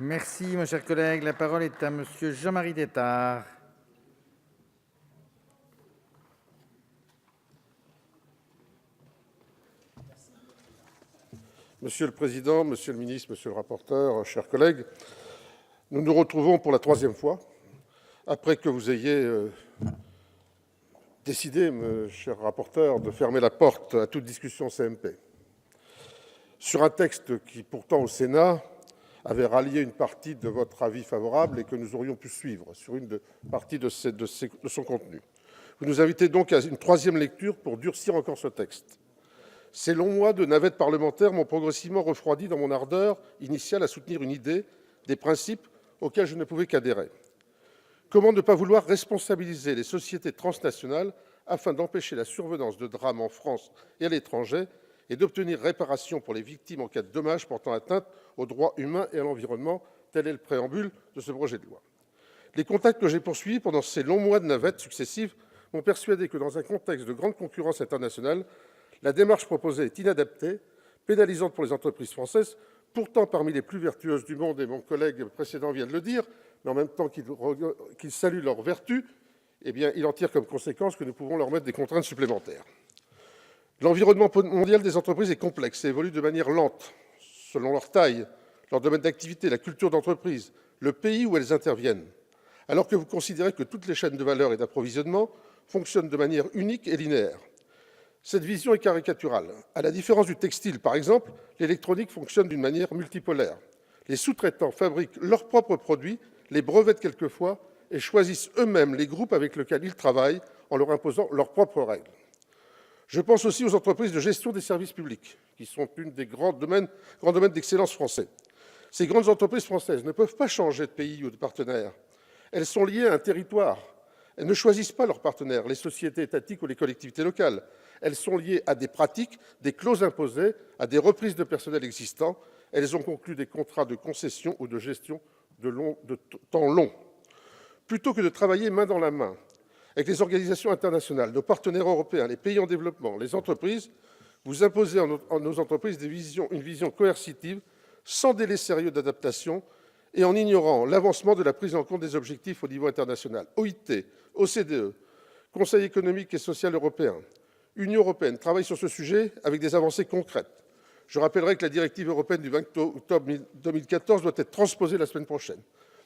Merci, mon cher collègue. La parole est à monsieur Jean-Marie Détard. Monsieur le président, monsieur le ministre, monsieur le rapporteur, chers collègues, nous nous retrouvons pour la troisième fois, après que vous ayez décidé, cher rapporteur, de fermer la porte à toute discussion CMP, sur un texte qui, pourtant, au Sénat, avait rallié une partie de votre avis favorable et que nous aurions pu suivre sur une partie de son contenu. Vous nous invitez donc à une troisième lecture pour durcir encore ce texte. Ces longs mois de navette parlementaire m'ont progressivement refroidi dans mon ardeur initiale à soutenir une idée, des principes auxquels je ne pouvais qu'adhérer. Comment ne pas vouloir responsabiliser les sociétés transnationales afin d'empêcher la survenance de drames en France et à l'étranger et d'obtenir réparation pour les victimes en cas de dommages portant atteinte aux droits humains et à l'environnement? Tel est le préambule de ce projet de loi. Les contacts que j'ai poursuivis pendant ces longs mois de navette successives m'ont persuadé que dans un contexte de grande concurrence internationale, la démarche proposée est inadaptée, pénalisante pour les entreprises françaises, pourtant parmi les plus vertueuses du monde, et mon collègue précédent vient de le dire, mais en même temps qu'il salue leurs vertus, eh bien, il en tire comme conséquence que nous pouvons leur mettre des contraintes supplémentaires. L'environnement mondial des entreprises est complexe et évolue de manière lente, selon leur taille, leur domaine d'activité, la culture d'entreprise, le pays où elles interviennent, alors que vous considérez que toutes les chaînes de valeur et d'approvisionnement fonctionnent de manière unique et linéaire. Cette vision est caricaturale. À la différence du textile, par exemple, l'électronique fonctionne d'une manière multipolaire. Les sous-traitants fabriquent leurs propres produits, les brevettent quelquefois et choisissent eux-mêmes les groupes avec lesquels ils travaillent en leur imposant leurs propres règles. Je pense aussi aux entreprises de gestion des services publics, qui sont une des grands domaines d'excellence français. Ces grandes entreprises françaises ne peuvent pas changer de pays ou de partenaire. Elles sont liées à un territoire. Elles ne choisissent pas leurs partenaires, les sociétés étatiques ou les collectivités locales. Elles sont liées à des pratiques, des clauses imposées, à des reprises de personnel existants. Elles ont conclu des contrats de concession ou de gestion de temps long. Plutôt que de travailler main dans la main avec les organisations internationales, nos partenaires européens, les pays en développement, les entreprises, vous imposez à nos entreprises une vision coercitive, sans délai sérieux d'adaptation et en ignorant l'avancement de la prise en compte des objectifs au niveau international. OIT, OCDE, Conseil économique et social européen, Union européenne travaillent sur ce sujet avec des avancées concrètes. Je rappellerai que la directive européenne du 20 octobre 2014 doit être transposée la semaine prochaine.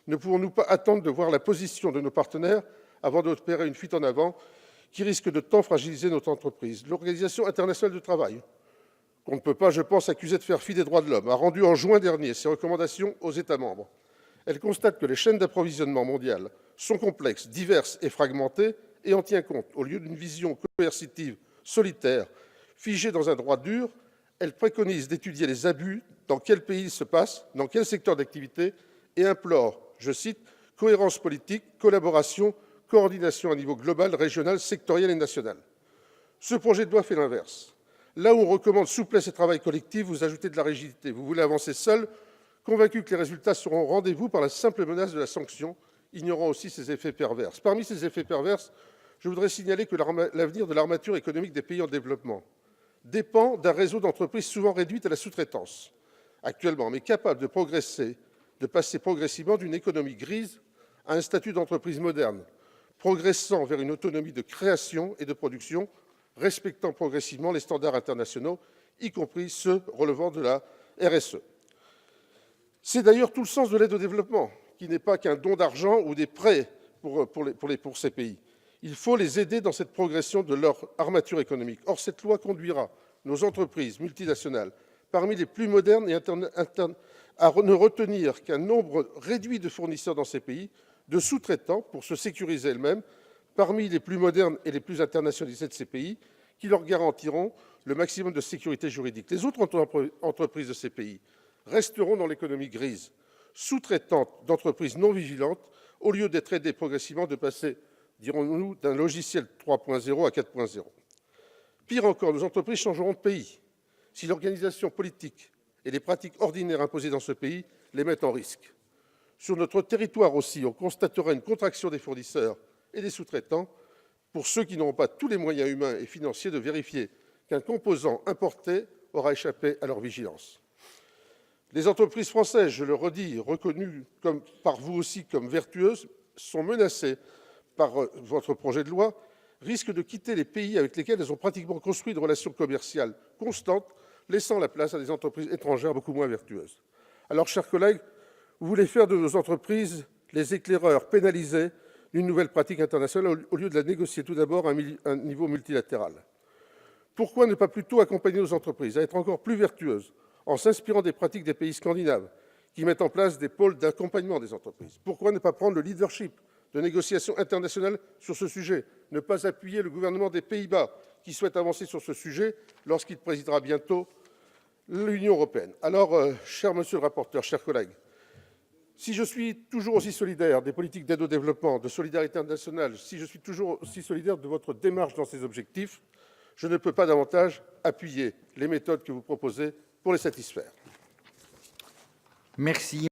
Ne pouvons-nous pas attendre de voir la position de nos partenaires avant d'opérer une fuite en avant qui risque de tant fragiliser notre entreprise? L'Organisation internationale du travail, qu'on ne peut pas, je pense, accuser de faire fi des droits de l'homme, a rendu en juin dernier ses recommandations aux États membres. Elle constate que les chaînes d'approvisionnement mondiales sont complexes, diverses et fragmentées et en tient compte. Au lieu d'une vision coercitive, solitaire, figée dans un droit dur, elle préconise d'étudier les abus, dans quel pays ils se passent, dans quel secteur d'activité, et implore, je cite, « cohérence politique, collaboration, coordination à niveau global, régional, sectoriel et national ». Ce projet de loi fait l'inverse. Là où on recommande souplesse et travail collectif, vous ajoutez de la rigidité. Vous voulez avancer seul, convaincu que les résultats seront au rendez-vous par la simple menace de la sanction, ignorant aussi ses effets pervers. Parmi ces effets pervers, je voudrais signaler que l'avenir de l'armature économique des pays en développement dépend d'un réseau d'entreprises souvent réduites à la sous-traitance actuellement, mais capable de progresser, de passer progressivement d'une économie grise à un statut d'entreprise moderne, progressant vers une autonomie de création et de production, respectant progressivement les standards internationaux, y compris ceux relevant de la RSE. C'est d'ailleurs tout le sens de l'aide au développement, qui n'est pas qu'un don d'argent ou des prêts pour ces pays. Il faut les aider dans cette progression de leur armature économique. Or, cette loi conduira nos entreprises multinationales, parmi les plus modernes et à ne retenir qu'un nombre réduit de fournisseurs dans ces pays, de sous-traitants pour se sécuriser elles-mêmes, parmi les plus modernes et les plus internationalisés de ces pays, qui leur garantiront le maximum de sécurité juridique. Les autres entreprises de ces pays resteront dans l'économie grise, sous-traitantes d'entreprises non vigilantes, au lieu d'être aidées progressivement de passer, dirons-nous, d'un logiciel 3.0 à 4.0. Pire encore, nos entreprises changeront de pays si l'organisation politique et les pratiques ordinaires imposées dans ce pays les mettent en risque. Sur notre territoire aussi, on constatera une contraction des fournisseurs et des sous-traitants pour ceux qui n'auront pas tous les moyens humains et financiers de vérifier qu'un composant importé aura échappé à leur vigilance. Les entreprises françaises, je le redis, reconnues par vous aussi comme vertueuses, sont menacées par votre projet de loi, risquent de quitter les pays avec lesquels elles ont pratiquement construit de relations commerciales constantes, laissant la place à des entreprises étrangères beaucoup moins vertueuses. Alors, chers collègues, vous voulez faire de nos entreprises les éclaireurs pénalisés d'une nouvelle pratique internationale au lieu de la négocier tout d'abord à un niveau multilatéral. Pourquoi ne pas plutôt accompagner nos entreprises à être encore plus vertueuses en s'inspirant des pratiques des pays scandinaves qui mettent en place des pôles d'accompagnement des entreprises? Pourquoi ne pas prendre le leadership de négociations internationales sur ce sujet? Ne pas appuyer le gouvernement des Pays-Bas qui souhaite avancer sur ce sujet lorsqu'il présidera bientôt l'Union européenne? Alors, cher monsieur le rapporteur, chers collègues, si je suis toujours aussi solidaire des politiques d'aide au développement, de solidarité internationale, si je suis toujours aussi solidaire de votre démarche dans ces objectifs, je ne peux pas davantage appuyer les méthodes que vous proposez pour les satisfaire. Merci.